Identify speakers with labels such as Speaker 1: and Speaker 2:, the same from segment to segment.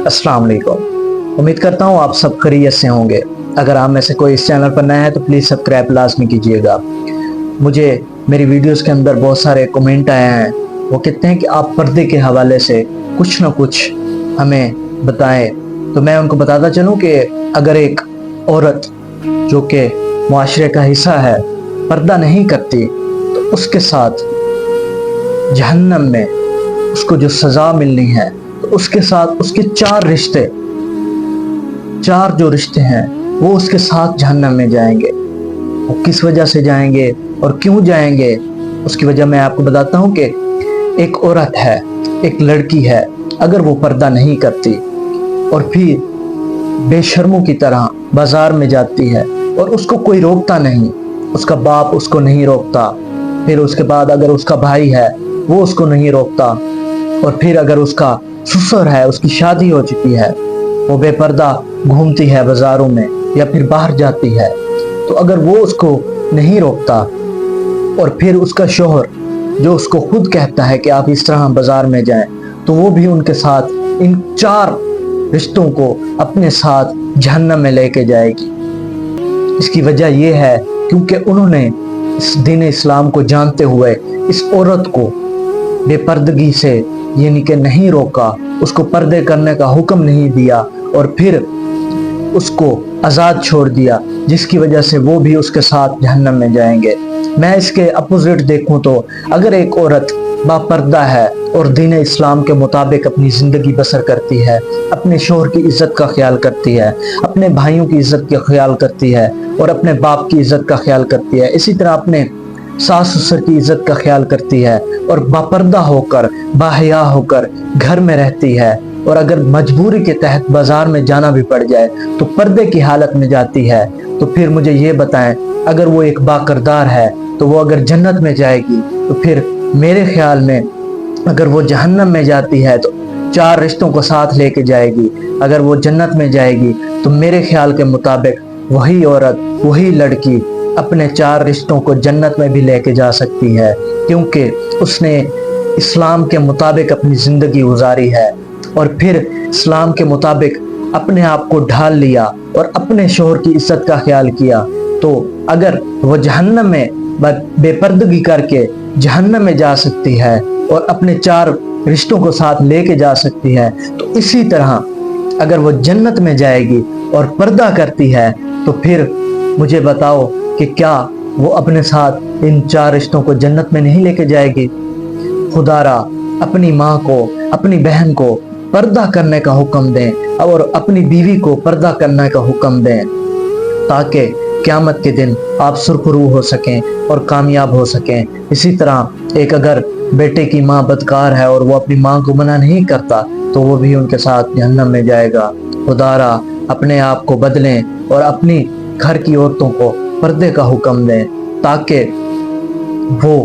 Speaker 1: अस्सलाम वालेकुम। उम्मीद करता हूँ आप सब खैरियत से होंगे। अगर आप में से कोई इस चैनल पर नया है तो प्लीज़ सब्सक्राइब लाजमी कीजिएगा। मुझे मेरी वीडियोस के अंदर बहुत सारे कमेंट आए हैं, वो कहते हैं कि आप पर्दे के हवाले से कुछ ना कुछ हमें बताएं। तो मैं उनको बताता चलूँ कि अगर एक औरत जो कि मुआशरे का हिस्सा है पर्दा नहीं करती तो उसके साथ जहन्नम में उसको जो सज़ा मिलनी है तो उसके साथ उसके चार जो रिश्ते हैं वो उसके साथ जहन्नम में जाएंगे। वो किस वजह से जाएंगे और क्यों जाएंगे उसकी वजह मैं आपको बताता हूँ कि एक औरत है, एक लड़की है, अगर वो पर्दा नहीं करती और फिर बेशर्मों की तरह बाजार में जाती है और उसको कोई रोकता नहीं, उसका बाप उसको नहीं रोकता, फिर उसके बाद अगर उसका भाई है वो उसको नहीं रोकता, और फिर अगर उसका ससुर है, उसकी शादी हो चुकी है, वो बेपर्दा घूमती है बाजारों में या फिर बाहर जाती है, तो अगर वो उसको नहीं रोकता और फिर उसका शोहर जो उसको खुद कहता है कि आप इस तरह बाजार में जाएं, तो वो भी उनके साथ इन चार रिश्तों को अपने साथ जहन्नम में लेके जाएगी। इसकी वजह यह है क्योंकि उन्होंने इस दीन इस्लाम को जानते हुए इस औरत को बेपर्दगी से यानी कि नहीं रोका, उसको पर्दे करने का हुक्म नहीं दिया और फिर उसको आज़ाद छोड़ दिया, जिसकी वजह से वो भी उसके साथ जहन्नम में जाएंगे। मैं इसके अपोजिट देखूं तो अगर एक औरत बापर्दा है और दीन इस्लाम के मुताबिक अपनी ज़िंदगी बसर करती है, अपने शोहर की इज़्ज़त का ख्याल करती है, अपने भाइयों की इज़्ज़त का ख्याल करती है और अपने बाप की इज़्ज़त का ख्याल करती है, इसी तरह अपने सास ससुर की इज़्ज़त का ख्याल करती है और बापर्दा होकर बाहया होकर घर में रहती है, और अगर मजबूरी के तहत बाजार में जाना भी पड़ जाए तो पर्दे की हालत में जाती है, तो फिर मुझे ये बताएं, अगर वो एक बाकिरदार है तो वो अगर जन्नत में जाएगी तो फिर मेरे ख्याल में अगर वो जहन्नम में जाती है तो चार रिश्तों को साथ लेके जाएगी। अगर वो जन्नत में जाएगी तो मेरे ख्याल के मुताबिक वही औरत, वही लड़की अपने चार रिश्तों को जन्नत में भी लेके जा सकती है, क्योंकि उसने इस्लाम के मुताबिक अपनी ज़िंदगी गुजारी है और फिर इस्लाम के मुताबिक अपने आप को ढाल लिया और अपने शोहर की इज्जत का ख्याल किया। तो अगर वो जहन्नम में बेपर्दगी करके जहन्नम में जा सकती है और अपने चार रिश्तों को साथ लेके जा सकती है, तो इसी तरह अगर वो जन्नत में जाएगी और पर्दा करती है तो फिर मुझे बताओ कि क्या वो अपने साथ इन चार रिश्तों को जन्नत में नहीं लेके जाएगी। खुदारा अपनी माँ को, अपनी बहन को पर्दा करने का हुक्म दें और अपनी बीवी को पर्दा करने का हुक्म दें, ताकि क़यामत के दिन आप सुरखरू हो सकें और कामयाब हो सकें। इसी तरह एक अगर बेटे की माँ बदकार है और वो अपनी माँ को मना नहीं करता तो वो भी उनके साथ जहन्नम में जाएगा। खुदारा अपने आप को बदलें और अपनी घर की औरतों को पर्दे का हुक्म दें, ताकि वो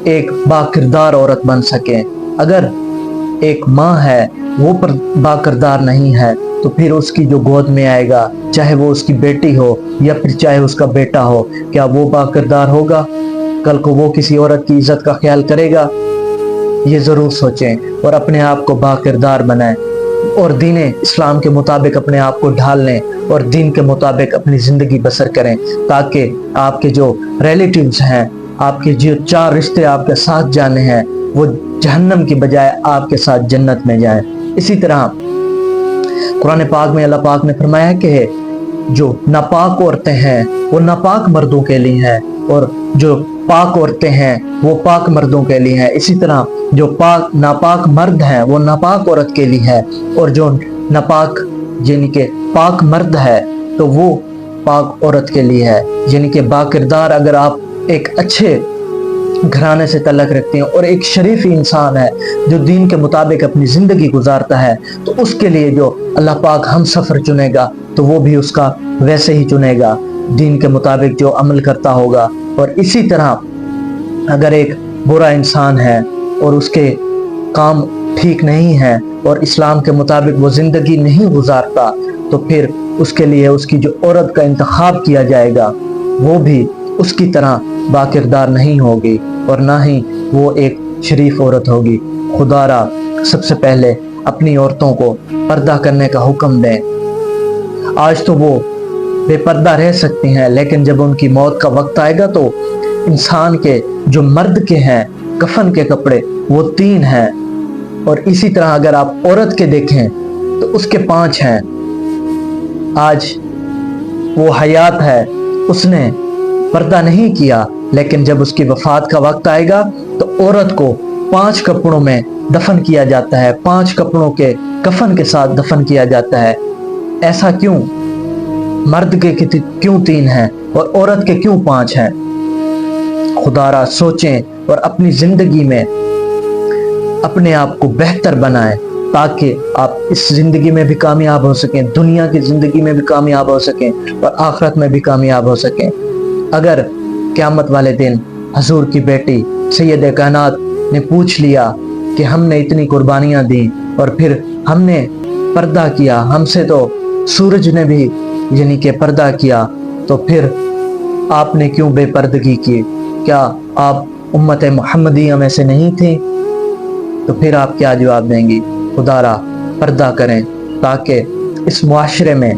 Speaker 1: एक बाकिरदार औरत बन सके। अगर एक माँ है वो पर बाकिरदार नहीं है तो फिर उसकी जो गोद में आएगा, चाहे वो उसकी बेटी हो या फिर चाहे उसका बेटा हो, क्या वो बाकिरदार होगा? कल को वो किसी औरत की इज्जत का ख्याल करेगा? ये ज़रूर सोचें और अपने आप को बाकिरदार बनाएं और दीन इस्लाम के मुताबिक अपने आप को ढाल लें और दीन के मुताबिक अपनी ज़िंदगी बसर करें, ताकि आपके जो रिलेटिव्स हैं, आपके जो चार रिश्ते आपके साथ जाने हैं, वो जहन्नम की बजाय आपके साथ जन्नत में जाएं। इसी तरह कुरान पाक में अल्लाह पाक ने फरमाया कि जो नापाक औरतें हैं वो नापाक मर्दों के लिए हैं और जो पाक औरतें हैं वो पाक मर्दों के लिए हैं। इसी तरह जो नापाक मर्द हैं वो नापाक औरत के लिए है, और जो नापाक यानी कि पाक मर्द है तो वो पाक औरत के लिए है। यानी कि बाकिरदार, अगर आप एक अच्छे घराने से तल्लक रखते हैं और एक शरीफ इंसान है जो दीन के मुताबिक अपनी ज़िंदगी गुजारता है, तो उसके लिए जो अल्लाह पाक हम सफ़र चुनेगा तो वो भी उसका वैसे ही चुनेगा, दीन के मुताबिक जो अमल करता होगा। और इसी तरह अगर एक बुरा इंसान है और उसके काम ठीक नहीं है और इस्लाम के मुताबिक वो ज़िंदगी नहीं गुजारता, तो फिर उसके लिए उसकी जो औरत का इंतखाब किया जाएगा वो भी उसकी तरह बाकिरदार नहीं होगी और ना ही वो एक शरीफ औरत होगी। खुदारा सबसे पहले اپنی عورتوں کو پردہ کرنے کا حکم دیں۔ آج تو وہ بے پردہ رہ سکتی ہیں، لیکن جب ان کی موت کا وقت آئے گا تو انسان کے جو مرد کے ہیں کفن کے کپڑے وہ 3 ہیں، اور اسی طرح اگر آپ عورت کے دیکھیں تو اس کے 5 ہیں۔ آج وہ حیات ہے، اس نے پردہ نہیں کیا، لیکن جب اس کی وفات کا وقت آئے گا تو عورت کو 5 کپڑوں میں دفن کیا جاتا ہے، 5 کپڑوں کے کفن کے ساتھ دفن کیا جاتا ہے۔ ایسا کیوں؟ مرد کے کیوں 3 ہیں اور عورت کے کیوں 5 ہیں؟ خدا را سوچیں اور اپنی زندگی میں اپنے آپ کو بہتر بنائیں، تاکہ آپ اس زندگی میں بھی کامیاب ہو سکیں، دنیا کی زندگی میں بھی کامیاب ہو سکیں اور آخرت میں بھی کامیاب ہو سکیں۔ اگر قیامت والے دن حضور کی بیٹی سید کائنات نے پوچھ لیا کہ ہم نے اتنی قربانیاں دی اور پھر ہم نے پردہ کیا، ہم سے تو سورج نے بھی یعنی کہ پردہ کیا، تو پھر آپ نے کیوں بے پردگی کی؟ کیا آپ امت محمدیہ میں سے نہیں تھیں؟ تو پھر آپ کیا جواب دیں گی؟ خدا را پردہ کریں، تاکہ اس معاشرے میں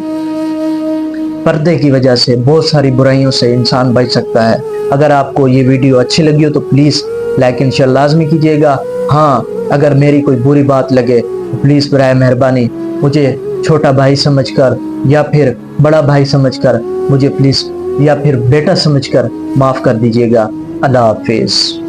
Speaker 1: پردے کی وجہ سے بہت ساری برائیوں سے انسان بچ سکتا ہے۔ اگر آپ کو یہ ویڈیو اچھی لگی ہو تو پلیز لائک ان شاء اللہ لازمی کیجیے گا۔ ہاں، اگر میری کوئی بری بات لگے تو پلیز برائے مہربانی مجھے چھوٹا بھائی سمجھ کر یا پھر بڑا بھائی سمجھ کر مجھے پلیز یا پھر بیٹا سمجھ کر معاف کر دیجیے گا۔ اللہ حافظ۔